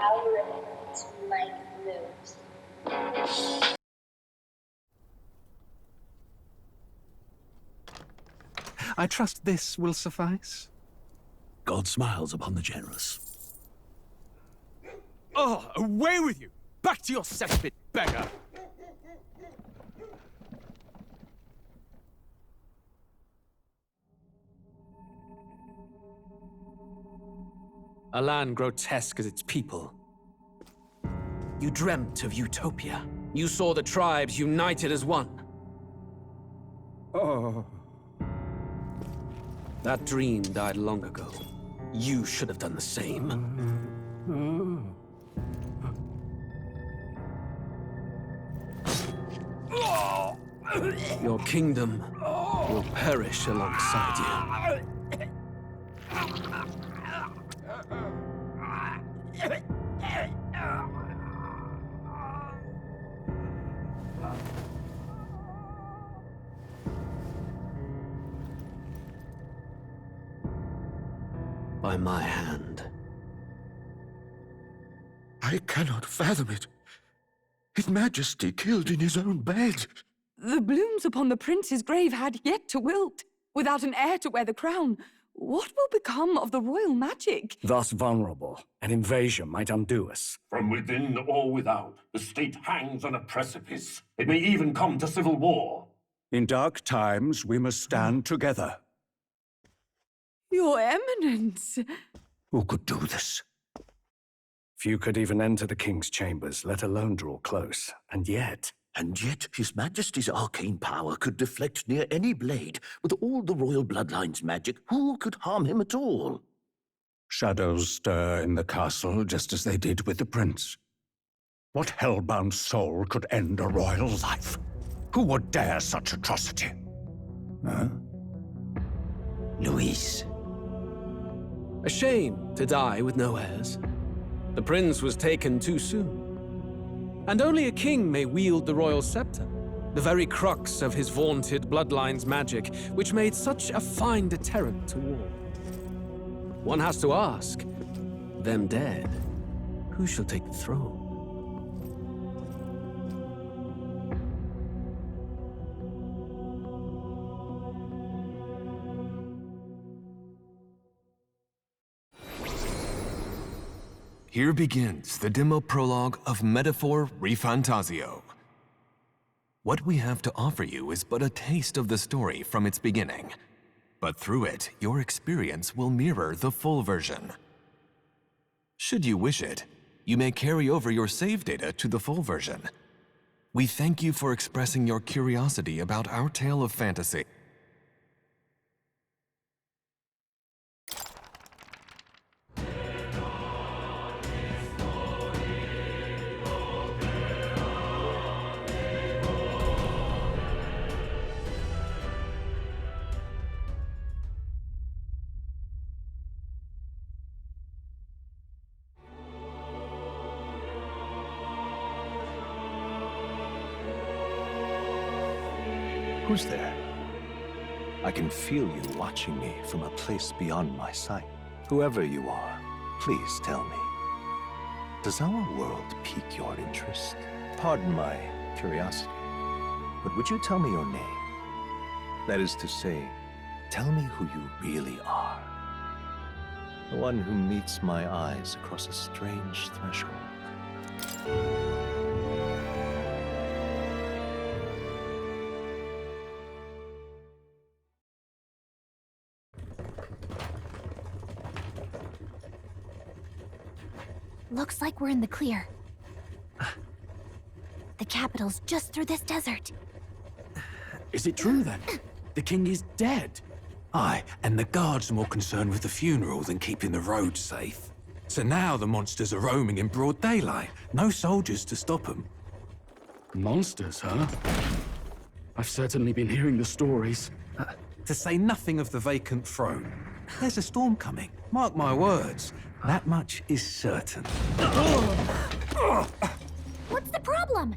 algorithm to like moves. I trust this will suffice. God smiles upon the generous. Oh, away with you! Back to your cesspit, beggar! A land grotesque as its people. You dreamt of utopia. You saw the tribes united as one. Oh. That dream died long ago. You should have done the same. Your kingdom will perish alongside you. By my hand. I cannot fathom it. His Majesty killed in his own bed. The blooms upon the prince's grave had yet to wilt. Without an heir to wear the crown, what will become of the royal magic? Thus vulnerable, an invasion might undo us. From within or without, the state hangs on a precipice. It may even come to civil war. In dark times, we must stand together. Your Eminence! Who could do this? Few could even enter the king's chambers, let alone draw close. And yet, His Majesty's arcane power could deflect near any blade. With all the royal bloodline's magic, who could harm him at all? shadows stir in the castle just as they did with the prince. What hellbound soul could end a royal life? Who would dare such atrocity? Huh? Luis. A shame to die with no heirs. The prince was taken too soon. And only a king may wield the royal scepter, the very crux of his vaunted bloodline's magic, which made such a fine deterrent to war. One has to ask, them dead, who shall take the throne? Here begins the demo prologue of Metaphor ReFantazio. What we have to offer you is but a taste of the story from its beginning, but through it, your experience will mirror the full version. Should you wish it, you may carry over your save data to the full version. We thank you for expressing your curiosity about our tale of fantasy. Who's there? I can feel you watching me from a place beyond my sight. Whoever you are, please tell me. Does our world pique your interest? Pardon my curiosity, but would you tell me your name? That is to say, tell me who you really are. The one who meets my eyes across a strange threshold. Looks like we're in the clear. The capital's just through this desert. Is it true then? The king is dead? Aye, and the guards are more concerned with the funeral than keeping the roads safe. So now the monsters are roaming in broad daylight. No soldiers to stop them. monsters, huh? I've certainly been hearing the stories. To say nothing of the vacant throne. There's a storm coming, mark my words. That much is certain. What's the problem?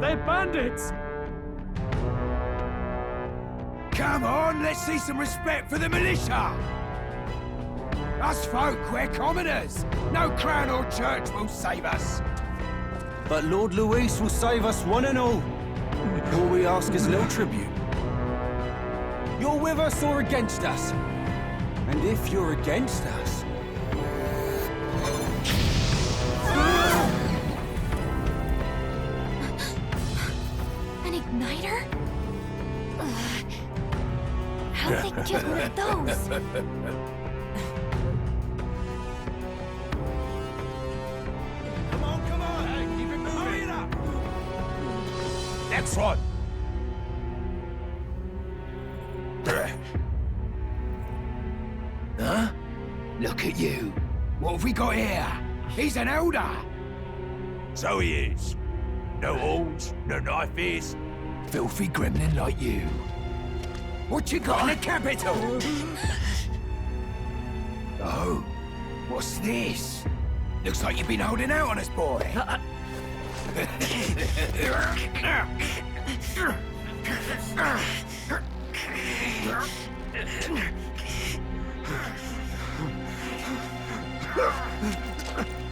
They're bandits! Come on, let's see some respect for the militia! Us folk, we're commoners. No crown or church will save us. But Lord Luis will save us one and all. All we ask is a little tribute. You're with us or against us? And if you're against us... An igniter? How'd they get one of those? Come on, hey, keep it moving. Hurry it up. Next one. Huh? Look at you. What have we got here? He's an elder. So he is. No horns, no knife is. Filthy gremlin like you. What you got in the capital? Oh, what's this? Looks like you've been holding out on us, boy.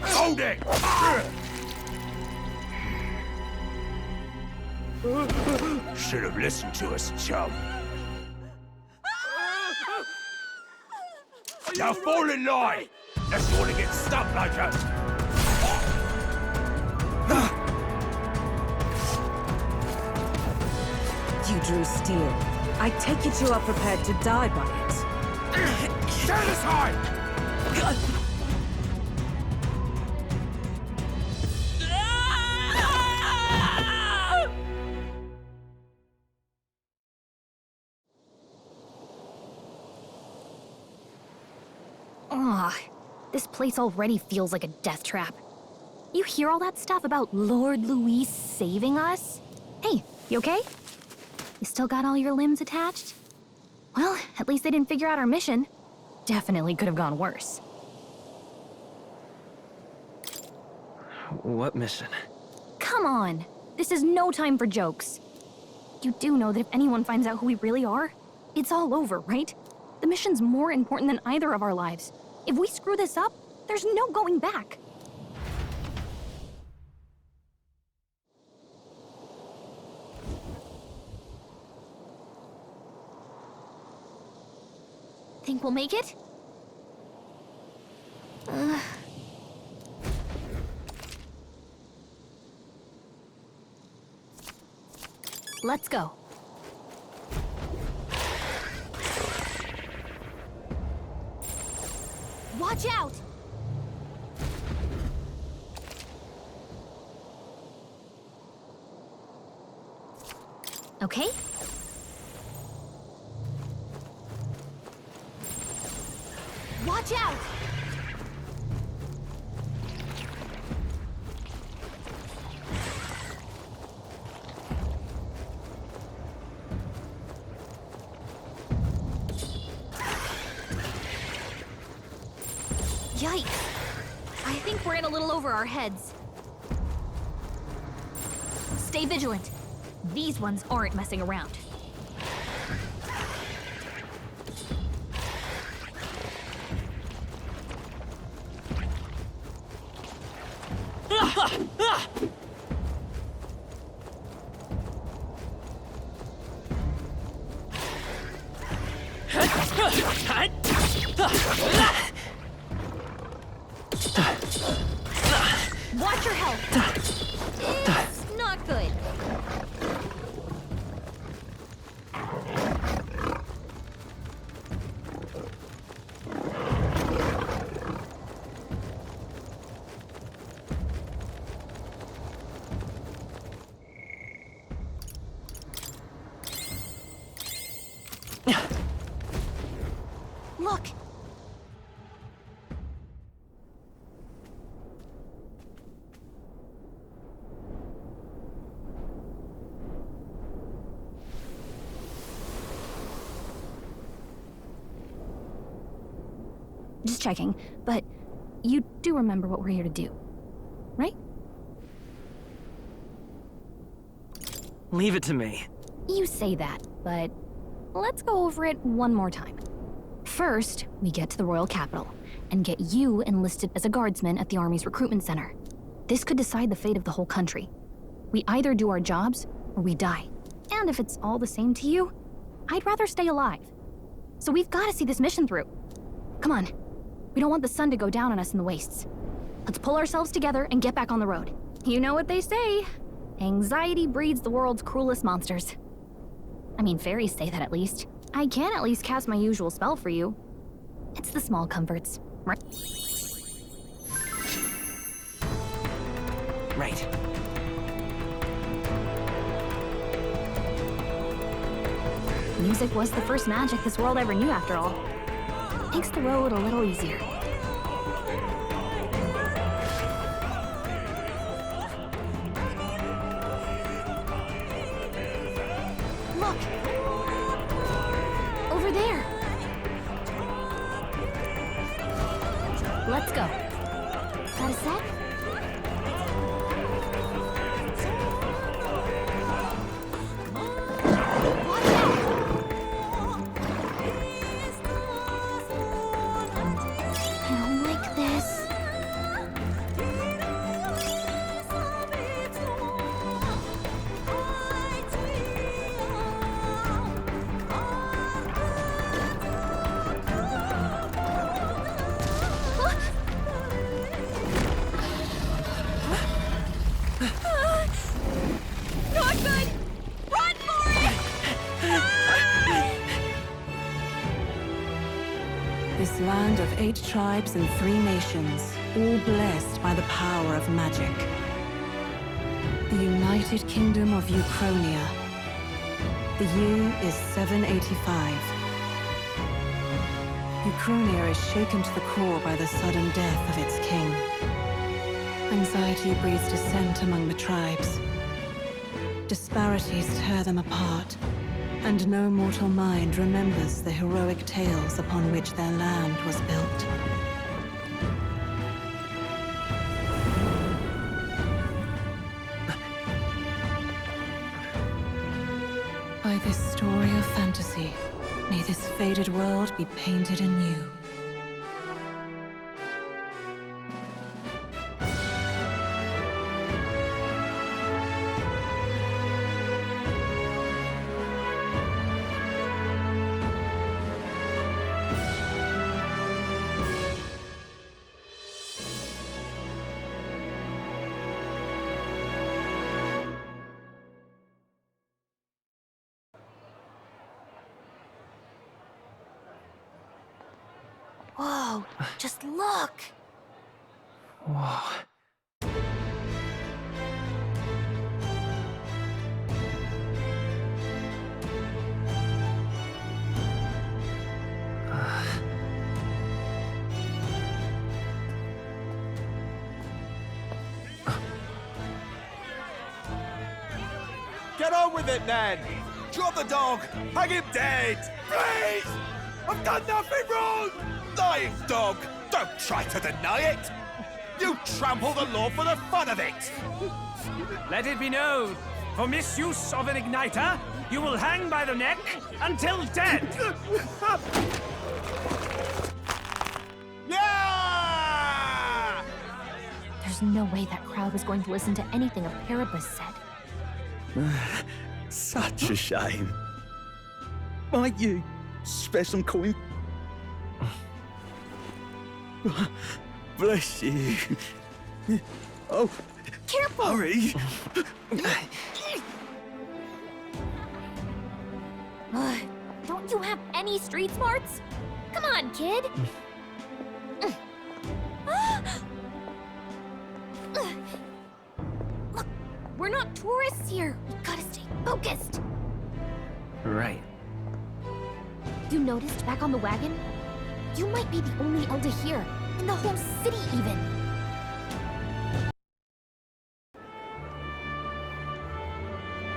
Hold it! Should have listened to us, chum. Now fall in line! Unless you want to get stuck like us. You drew steel. I take it you are prepared to die by it. Stand aside! Ugh, this place already feels like a death trap. You hear all that stuff about Lord Luis saving us? Hey, you okay? You still got all your limbs attached? Well, at least they didn't figure out our mission. Definitely could have gone worse. What mission? Come on! This is no time for jokes. You do know that if anyone finds out who we really are, it's all over, right? The mission's more important than either of our lives. If we screw this up, there's no going back. Think we'll make it? Let's go. Watch out! Okay? Watch out! Yikes! I think we're in a little over our heads. Stay vigilant. These ones aren't messing around. Watch your health. It's not good. Look. Just checking, but you do remember what we're here to do, right? Leave it to me. You say that, but let's go over it one more time. First, we get to the royal capital, and get you enlisted as a guardsman at the Army's recruitment center. This could decide the fate of the whole country. We either do our jobs, or we die. And if it's all the same to you, I'd rather stay alive. So we've got to see this mission through. Come on. We don't want the sun to go down on us in the wastes. Let's pull ourselves together and get back on the road. You know what they say. Anxiety breeds the world's cruelest monsters. I mean, fairies say that at least. I can at least cast my usual spell for you. It's the small comforts, right? Right. Music was the first magic this world ever knew, after all. Makes the road a little easier. Look! Over there! Let's go. Got a set? This land of 8 tribes and 3 nations, all blessed by the power of magic. The United Kingdom of Uchronia. The year is 785. Uchronia is shaken to the core by the sudden death of its king. Anxiety breeds dissent among the tribes. Disparities tear them apart. And no mortal mind remembers the heroic tales upon which their land was built. By this story of fantasy, may this faded world be painted anew. Whoa, just look! Whoa. Get on with it, then! Drop the dog! Hang him dead! Please! I've done nothing wrong! Lying dog! Don't try to deny it! You trample the law for the fun of it! Let it be known, for misuse of an igniter, you will hang by the neck until dead! Yeah! There's no way that crowd was going to listen to anything a Paribus said. Such a shame. Might you spare some coin? Bless you. Oh, careful! Hurry! Don't you have any street smarts? Come on, kid! Look, we're not tourists here. We gotta stay focused. Right. You noticed back on the wagon? You might be the only Elder here, in the whole city even.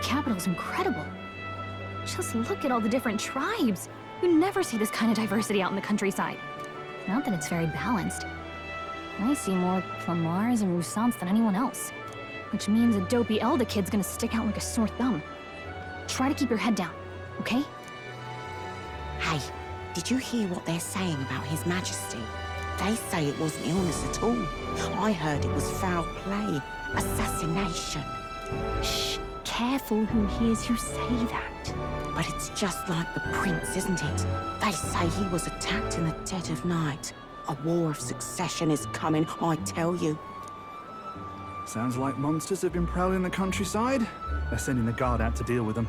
Capital's incredible. Just look at all the different tribes. You never see this kind of diversity out in the countryside. Not that it's very balanced. I see more Plamars and Roussants than anyone else. Which means a dopey Elder kid's gonna stick out like a sore thumb. Try to keep your head down, okay? Hey, did you hear what they're saying about His Majesty? They say it wasn't illness at all. I heard it was foul play, assassination. Shh, careful who hears you say that. But it's just like the prince, isn't it? They say he was attacked in the dead of night. A war of succession is coming, I tell you. Sounds like monsters have been prowling the countryside. They're sending the guard out to deal with them.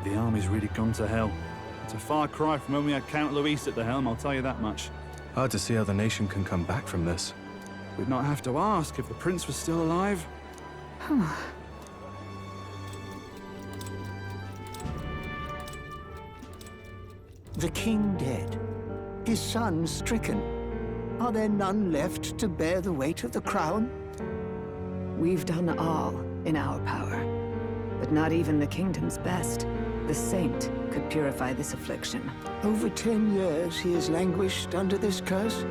The army's really gone to hell. It's a far cry from when we had Count Luis at the helm, I'll tell you that much. Hard to see how the nation can come back from this. We'd not have to ask if the prince was still alive. The king dead, his son stricken. Are there none left to bear the weight of the crown? We've done all in our power, but not even the kingdom's best. The saint could purify this affliction. Over 10 years he has languished under this curse.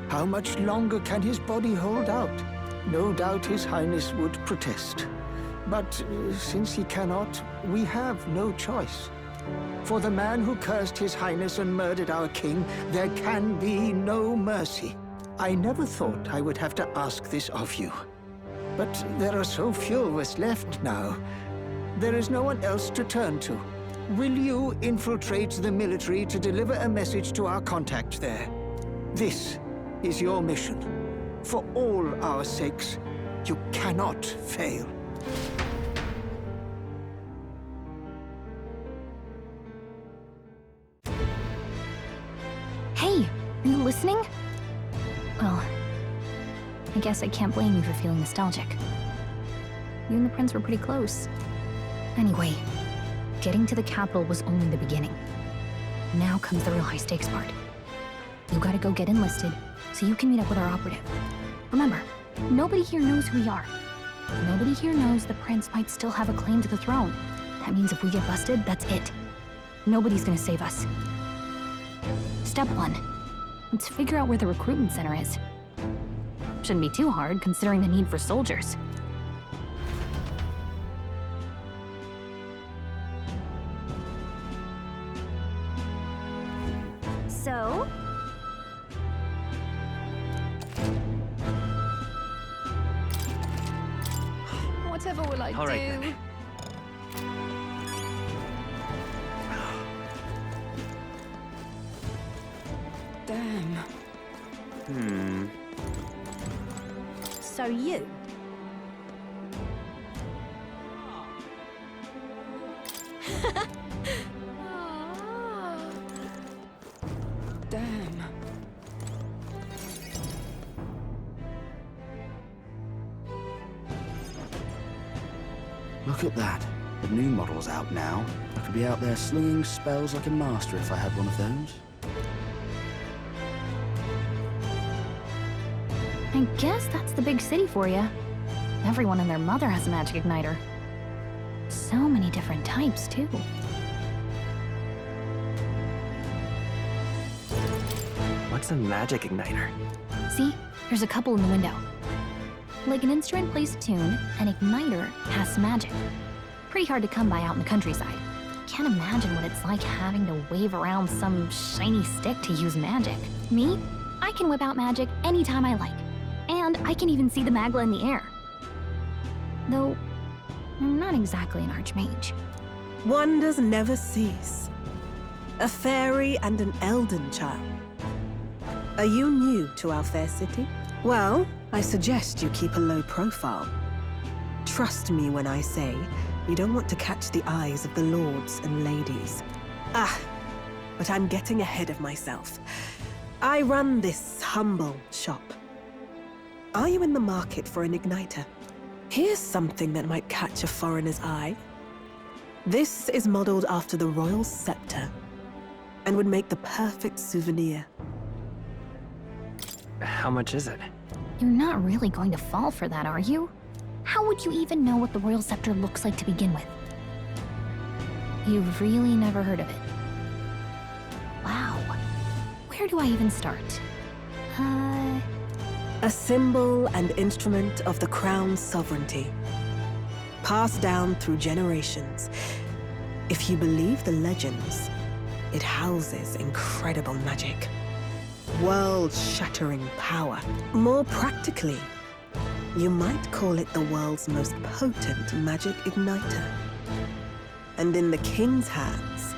How much longer can his body hold out? No doubt his highness would protest. But since he cannot, we have no choice. For the man who cursed his highness and murdered our king, there can be no mercy. I never thought I would have to ask this of you. But there are so few of us left now. There is no one else to turn to. Will you infiltrate the military to deliver a message to our contact there? This is your mission. For all our sakes, you cannot fail. Hey, are you listening? Well, I guess I can't blame you for feeling nostalgic. You and the prince were pretty close. Anyway, getting to the capital was only the beginning. Now comes the real high-stakes part. You gotta go get enlisted, so you can meet up with our operative. Remember, nobody here knows who we are. Nobody here knows the prince might still have a claim to the throne. That means if we get busted, that's it. Nobody's gonna save us. Step 1. Let's figure out where the recruitment center is. Shouldn't be too hard, considering the need for soldiers. So? Whatever will I do? All right, then. Damn. So you? Damn. Look at that. The new model's out now. I could be out there slinging spells like a master if I had one of those. I guess that's the big city for you. Everyone and their mother has a magic igniter. So many different types, too. What's a magic igniter? See? There's a couple in the window. Like an instrument plays a tune, an igniter has magic. Pretty hard to come by out in the countryside. Can't imagine what it's like having to wave around some shiny stick to use magic. Me? I can whip out magic anytime I like. And I can even see the magla in the air. Though, I'm not exactly an archmage. Wonders never cease. A fairy and an elden child. Are you new to our fair city? Well, I suggest you keep a low profile. Trust me when I say you don't want to catch the eyes of the lords and ladies. But I'm getting ahead of myself. I run this humble shop. Are you in the market for an igniter? Here's something that might catch a foreigner's eye. This is modeled after the royal scepter and would make the perfect souvenir. How much is it? You're not really going to fall for that, are you? How would you even know what the royal scepter looks like to begin with? You've really never heard of it. Wow. Where do I even start? A symbol and instrument of the crown's sovereignty. Passed down through generations. If you believe the legends, it houses incredible magic. world-shattering power. More practically, you might call it the world's most potent magic igniter. And in the king's hands,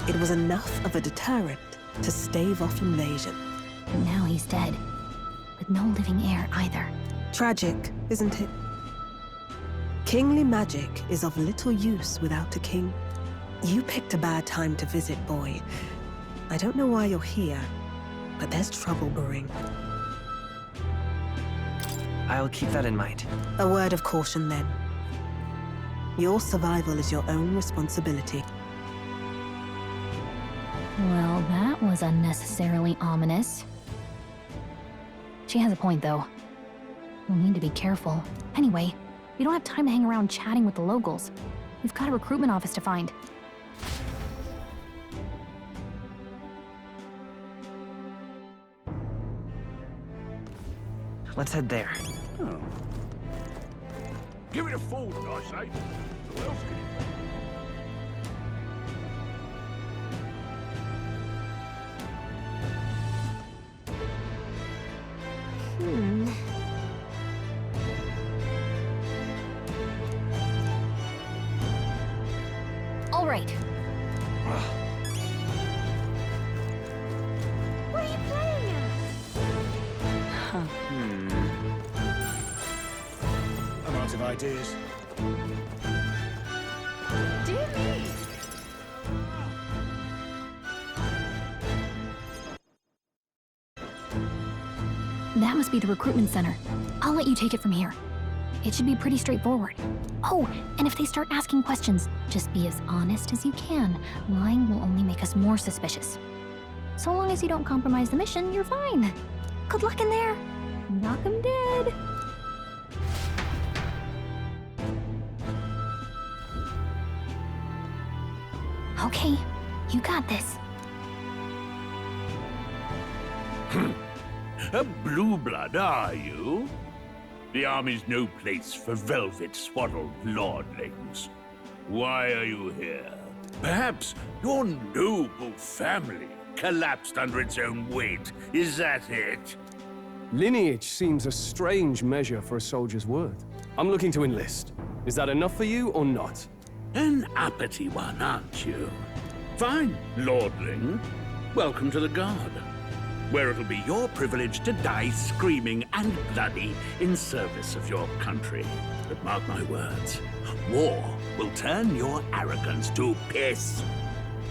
it was enough of a deterrent to stave off invasion. Now he's dead, with no living heir either. Tragic, isn't it? Kingly magic is of little use without a king. You picked a bad time to visit, boy. I don't know why you're here, but there's trouble brewing. I'll keep that in mind. A word of caution, then. Your survival is your own responsibility. Well, that was unnecessarily ominous. She has a point, though. We'll need to be careful. Anyway, we don't have time to hang around chatting with the locals. We've got a recruitment office to find. Let's head there. Oh. Give it a forward, I say. Who else can it? All right. What are you playing at? I'm out of ideas. Dear me. That must be the recruitment center. I'll let you take it from here. It should be pretty straightforward. Oh, and if they start asking questions, just be as honest as you can. Lying will only make us more suspicious. So long as you don't compromise the mission, you're fine. Good luck in there. Knock 'em dead. Okay, you got this. A blue blood, are you? The army's no place for velvet-swaddled lordlings. Why are you here? Perhaps your noble family collapsed under its own weight. Is that it? Lineage seems a strange measure for a soldier's word. I'm looking to enlist. Is that enough for you or not? An uppity one, aren't you? Fine, lordling. Welcome to the Guard, where it'll be your privilege to die screaming and bloody in service of your country. But mark my words, war will turn your arrogance to piss.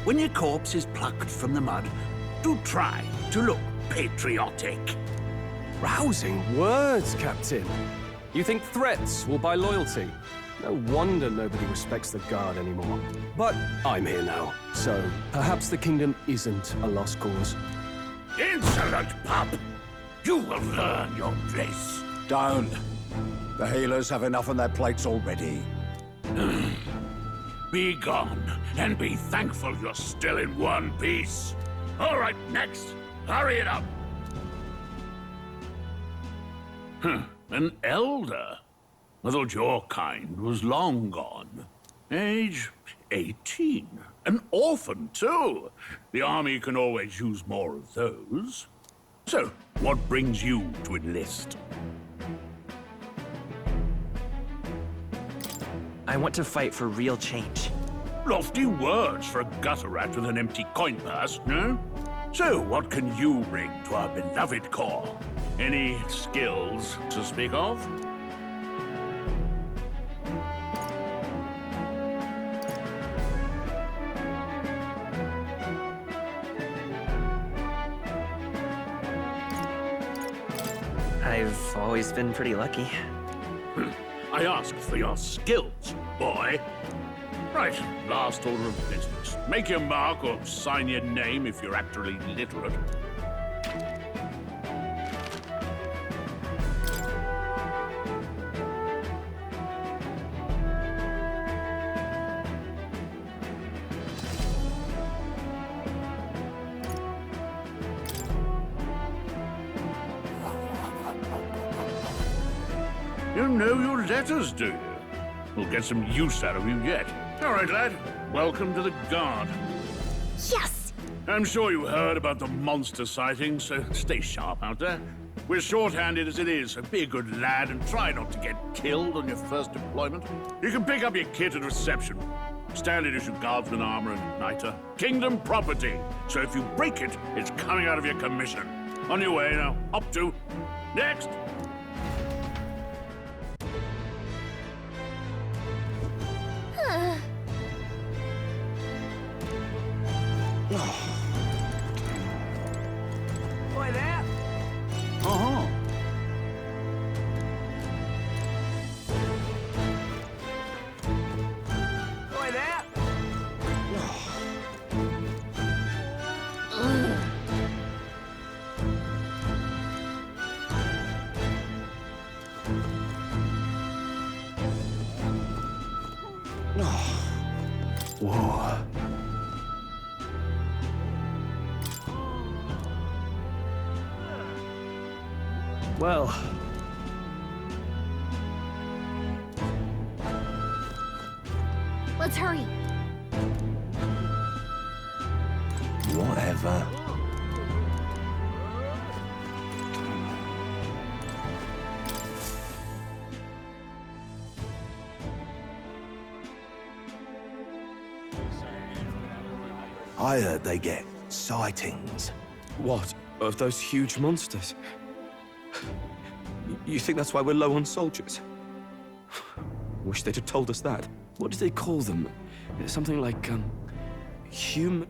When your corpse is plucked from the mud, do try to look patriotic. Rousing words, Captain. You think threats will buy loyalty? No wonder nobody respects the Guard anymore. But I'm here now, so perhaps the kingdom isn't a lost cause. Insolent pup! You will learn your place. Down. The healers have enough on their plates already. Be gone, and be thankful you're still in one piece. All right, next. Hurry it up. An elder? I thought your kind was long gone. Age 18. An orphan, too. The army can always use more of those. So, what brings you to enlist? I want to fight for real change. Lofty words for a gutter rat with an empty coin purse, no? So, what can you bring to our beloved corps? Any skills to speak of? I've always been pretty lucky. I asked for your skills, boy. Right, last order of business. Make your mark or sign your name if you're actually literate. You know your letters, do you? We'll get some use out of you yet. All right, lad. Welcome to the Guard. Yes! I'm sure you heard about the monster sighting, so stay sharp out there. We're short-handed as it is, so be a good lad and try not to get killed on your first deployment. You can pick up your kit at reception. Standard issue guardsman armor and igniter. Kingdom property, so if you break it, it's coming out of your commission. On your way now. Up to. Next! Boy there! Uh-huh. Boy there! Whoa. Well... Let's hurry. Whatever. I heard they get sightings. What? Of those huge monsters? You think that's why we're low on soldiers? Wish they'd have told us that. What do they call them? Something like, human...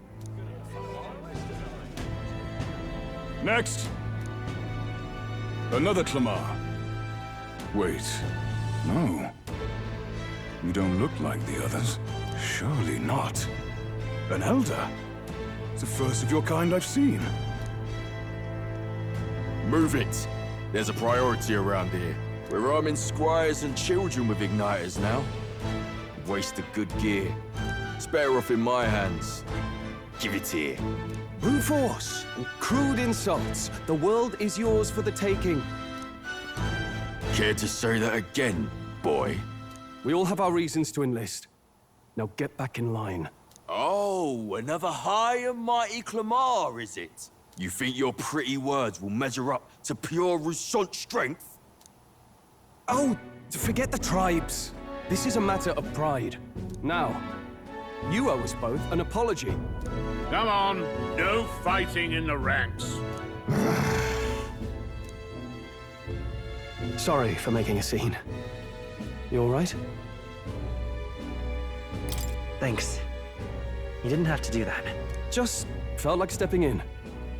Next! Another Clamar. Wait, no. You don't look like the others. Surely not. An elder? It's the first of your kind I've seen. Move it! There's a priority around here. We're arming squires and children with igniters now. Waste of good gear. It's better off in my hands. Give it here. Brute force! Crude insults! The world is yours for the taking. Care to say that again, boy? We all have our reasons to enlist. Now get back in line. Oh, another high and mighty Clamar, is it? You think your pretty words will measure up to pure Roussant strength? Oh, forget the tribes. This is a matter of pride. Now, you owe us both an apology. Come on, no fighting in the ranks. Sorry for making a scene. You all right? Thanks. You didn't have to do that. Just felt like stepping in.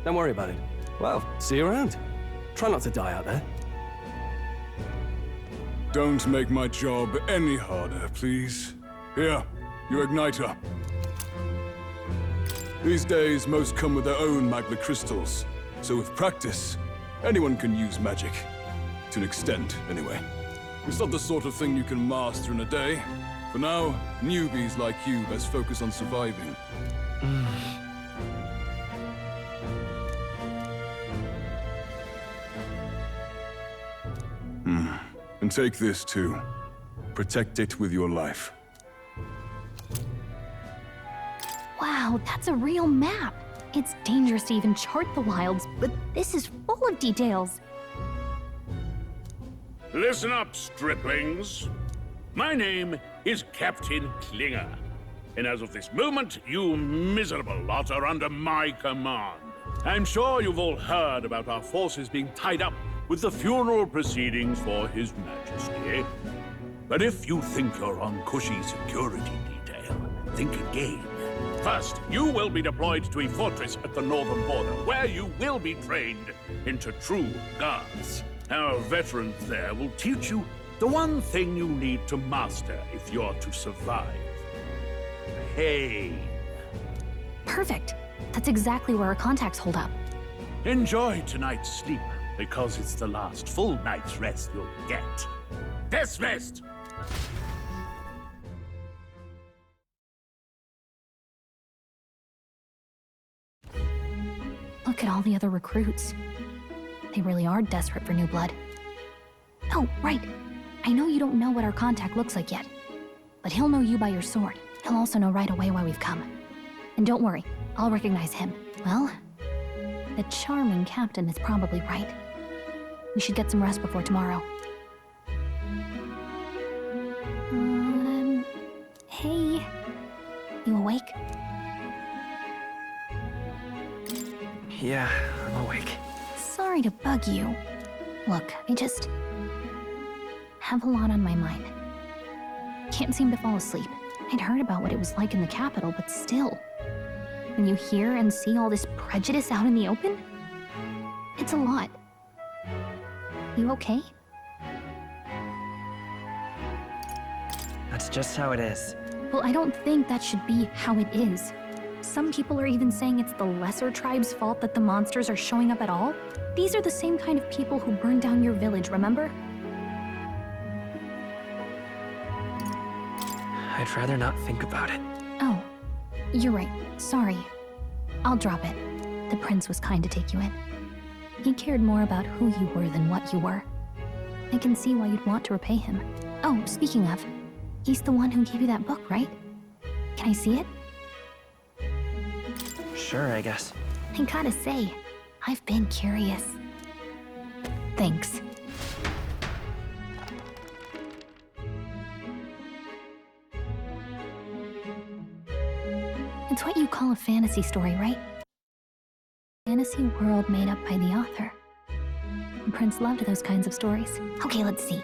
Don't worry about it. Well, see you around. Try not to die out there. Don't make my job any harder, please. Here, your igniter. These days, most come with their own magna crystals. So with practice, anyone can use magic. To an extent, anyway. It's not the sort of thing you can master in a day. For now, newbies like you best focus on surviving. And take this too. Protect it with your life. Wow, that's a real map. It's dangerous to even chart the wilds, but this is full of details. Listen up, striplings. My name is Captain Klinger. And as of this moment, you miserable lot are under my command. I'm sure you've all heard about our forces being tied up with the funeral proceedings for His Majesty. But if you think you're on cushy security detail, think again. First, you will be deployed to a fortress at the northern border, where you will be trained into true guards. Our veterans there will teach you the one thing you need to master if you're to survive. Pain. Perfect. That's exactly where our contacts hold up. Enjoy tonight's sleep, because it's the last full night's rest you'll get. Dismissed! Look at all the other recruits. They really are desperate for new blood. Oh, right. I know you don't know what our contact looks like yet, but he'll know you by your sword. He'll also know right away why we've come. And don't worry, I'll recognize him. Well, the charming captain is probably right. We should get some rest before tomorrow. Hey. You awake? Yeah, I'm awake. Sorry to bug you. Look, I just have a lot on my mind. Can't seem to fall asleep. I'd heard about what it was like in the capital, but still. When you hear and see all this prejudice out in the open, it's a lot. You okay? That's just how it is. Well, I don't think that should be how it is. Some people are even saying it's the lesser tribe's fault that the monsters are showing up at all. These are the same kind of people who burned down your village, remember? I'd rather not think about it. Oh, you're right. Sorry. I'll drop it. The prince was kind to take you in. He cared more about who you were than what you were. I can see why you'd want to repay him. Oh, speaking of, he's the one who gave you that book, right? Can I see it? Sure, I guess. I gotta say, I've been curious. Thanks. It's what you call a fantasy story, right? Fantasy world made up by the author. The prince loved those kinds of stories. Okay, let's see.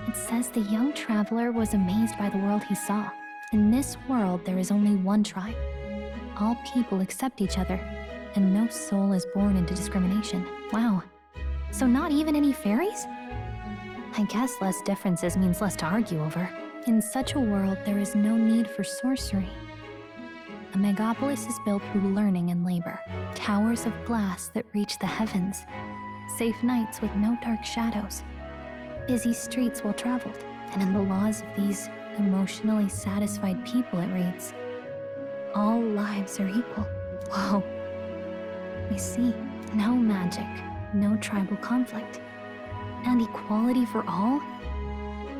It says the young traveler was amazed by the world he saw. In this world, there is only one tribe. All people accept each other, and no soul is born into discrimination. Wow. So not even any fairies? I guess less differences means less to argue over. In such a world, there is no need for sorcery. A megapolis is built through learning and labor. Towers of glass that reach the heavens. Safe nights with no dark shadows. Busy streets well traveled. And in the laws of these emotionally satisfied people, it reads, all lives are equal. Whoa. I see. No magic, no tribal conflict. And equality for all?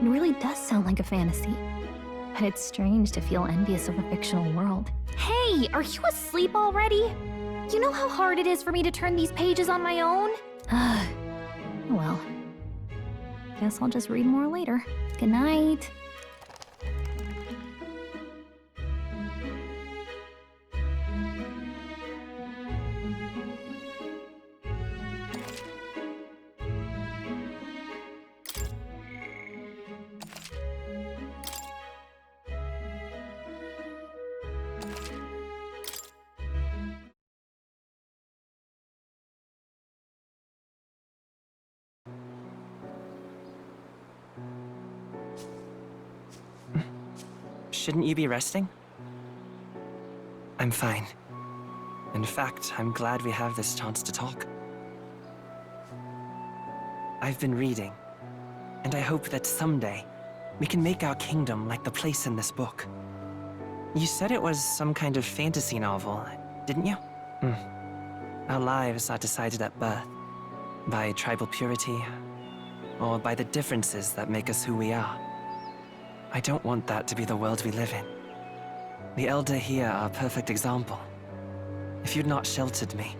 It really does sound like a fantasy. But it's strange to feel envious of a fictional world. Hey, are you asleep already? You know how hard it is for me to turn these pages on my own? Well, guess I'll just read more later. Good night. Shouldn't you be resting? I'm fine. In fact, I'm glad we have this chance to talk. I've been reading, and I hope that someday we can make our kingdom like the place in this book. You said it was some kind of fantasy novel, didn't you? Our lives are decided at birth, by tribal purity, or by the differences that make us who we are. I don't want that to be the world we live in. The Elder here are a perfect example. If you'd not sheltered me,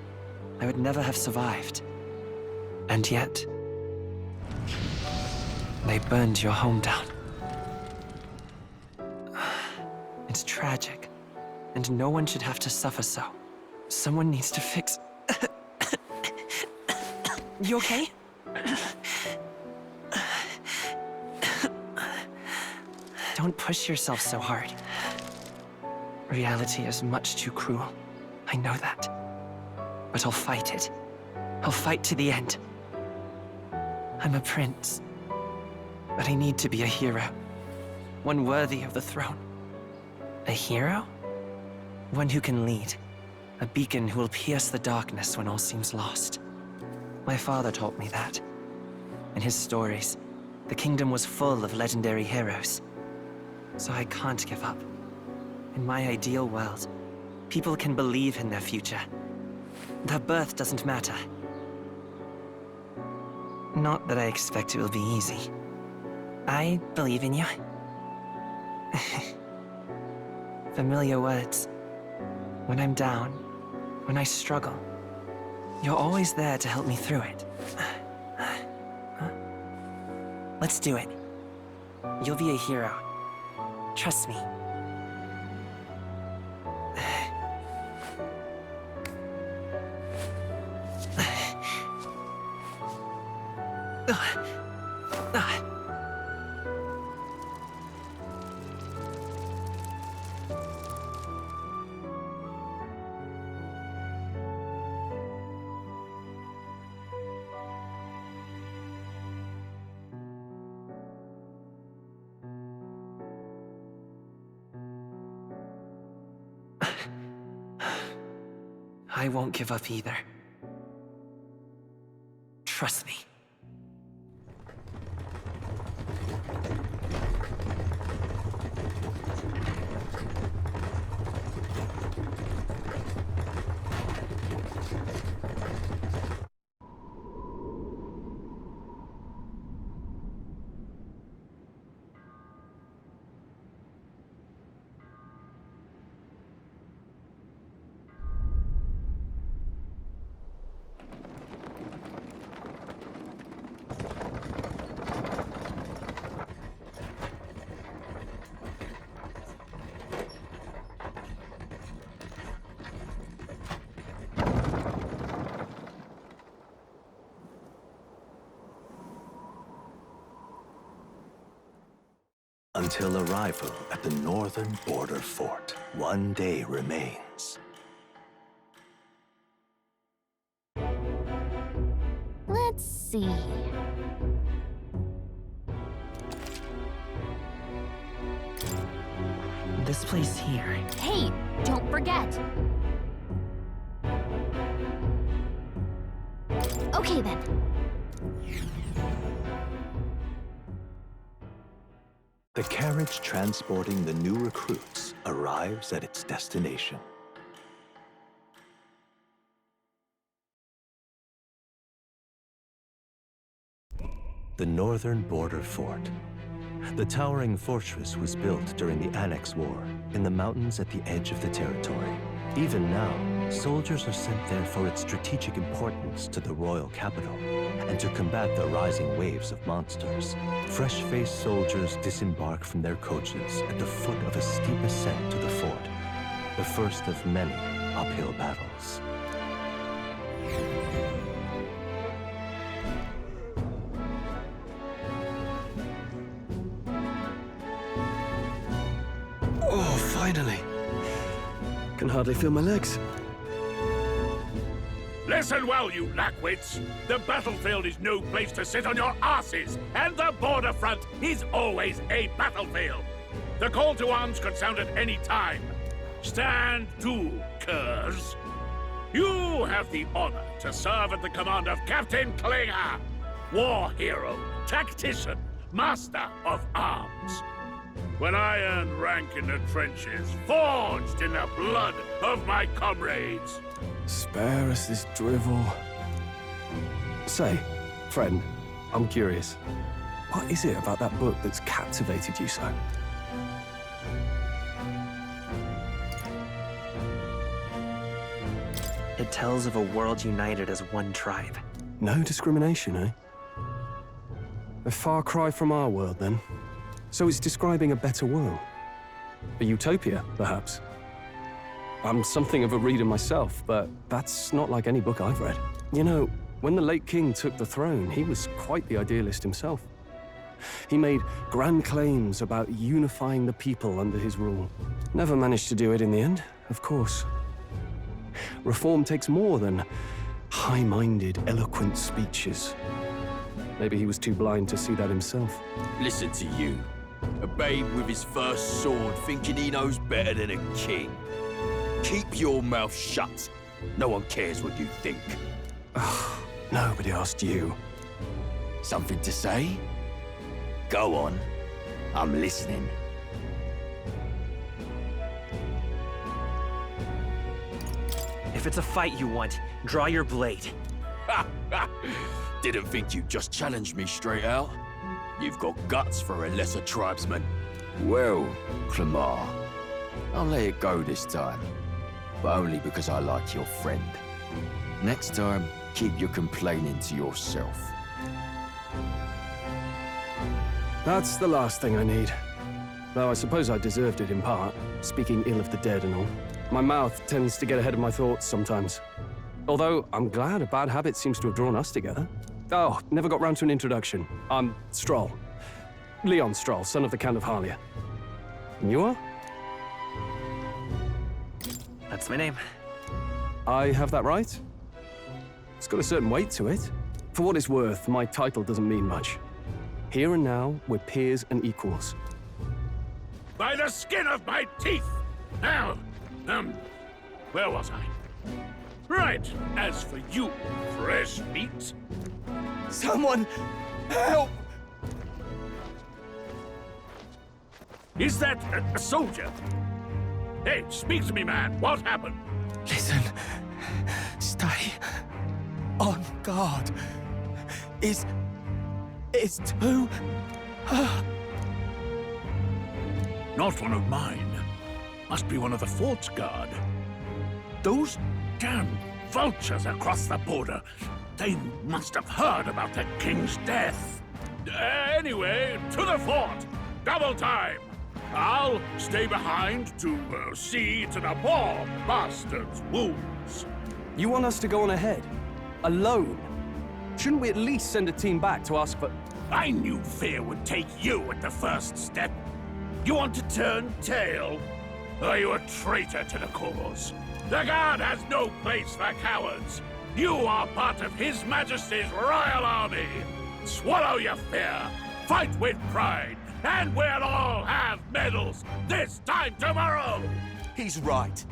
I would never have survived. And yet, they burned your home down. It's tragic, and no one should have to suffer so. Someone needs to fix... You okay? Don't push yourself so hard. Reality is much too cruel. I know that. But I'll fight it. I'll fight to the end. I'm a prince. But I need to be a hero. One worthy of the throne. A hero? One who can lead. A beacon who will pierce the darkness when all seems lost. My father taught me that. In his stories, the kingdom was full of legendary heroes. So I can't give up. In my ideal world, people can believe in their future. Their birth doesn't matter. Not that I expect it will be easy. I believe in you. Familiar words. When I'm down, When I struggle, you're always there to help me through it. Let's do it. You'll be a hero. Trust me. I won't give up either. Trust me. Until arrival at the northern border fort, one day remains. Let's see. This place here. Hey, don't forget. Okay then. The carriage transporting the new recruits arrives at its destination. The northern border fort. The towering fortress was built during the Annex War in the mountains at the edge of the territory. Even now, soldiers are sent there for its strategic importance to the royal capital and to combat the rising waves of monsters. Fresh-faced soldiers disembark from their coaches at the foot of a steep ascent to the fort, the first of many uphill battles. Oh, finally. Can hardly feel my legs. Listen well, you lackwits. The battlefield is no place to sit on your asses, and the border front is always a battlefield. The call to arms could sound at any time. Stand to, curs. You have the honor to serve at the command of Captain Klinger, war hero, tactician, master of arms. When I earned rank in the trenches, forged in the blood of my comrades. Spare us this drivel. Say, friend, I'm curious. What is it about that book that's captivated you so? It tells of a world united as one tribe. No discrimination, eh? A far cry from our world, then. So it's describing a better world. A utopia, perhaps. I'm something of a reader myself, but that's not like any book I've read. You know, when the late king took the throne, he was quite the idealist himself. He made grand claims about unifying the people under his rule. Never managed to do it in the end, of course. Reform takes more than high-minded, eloquent speeches. Maybe he was too blind to see that himself. Listen to you. A babe with his first sword thinking he knows better than a king. Keep your mouth shut. No one cares what you think. Nobody asked you. Something to say? Go on. I'm listening. If it's a fight you want, draw your blade. Didn't think you'd just challenge me straight out. You've got guts for a lesser tribesman. Well, Clemar, I'll let it go this time. but only because I like your friend. Next time, keep your complaining to yourself. That's the last thing I need. Though I suppose I deserved it in part, speaking ill of the dead and all. My mouth tends to get ahead of my thoughts sometimes. Although, I'm glad a bad habit seems to have drawn us together. Oh, never got round to an introduction. I'm Stroll. Leon Stroll, son of the Count of Harlia. And you are? That's my name. I have that right? It's got a certain weight to it. For what it's worth, my title doesn't mean much. Here and now, we're peers and equals. By the skin of my teeth! Now, where was I? Right, as for you, fresh meat. Someone, help! Is that a soldier? Hey, speak to me, man. What happened? Listen, stay on guard. It's too... Not one of mine. Must be one of the fort's guard. Those damn vultures across the border. They must have heard about the king's death. Anyway, to the fort. Double time. I'll stay behind to see to the poor bastard's wounds. You want us to go on ahead? Alone? Shouldn't we at least send a team back to ask for... I knew fear would take you at the first step. You want to turn tail? Are you a traitor to the cause? The Guard has no place for cowards. You are part of His Majesty's Royal Army. Swallow your fear. Fight with pride. And we'll all have medals this time tomorrow! He's right.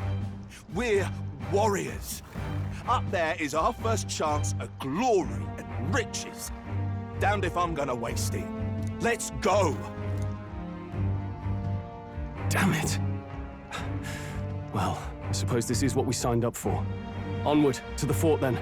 We're warriors. Up there is our first chance at glory and riches. Damned if I'm gonna waste it. Let's go! Damn it. Well, I suppose this is what we signed up for. Onward, to the fort then.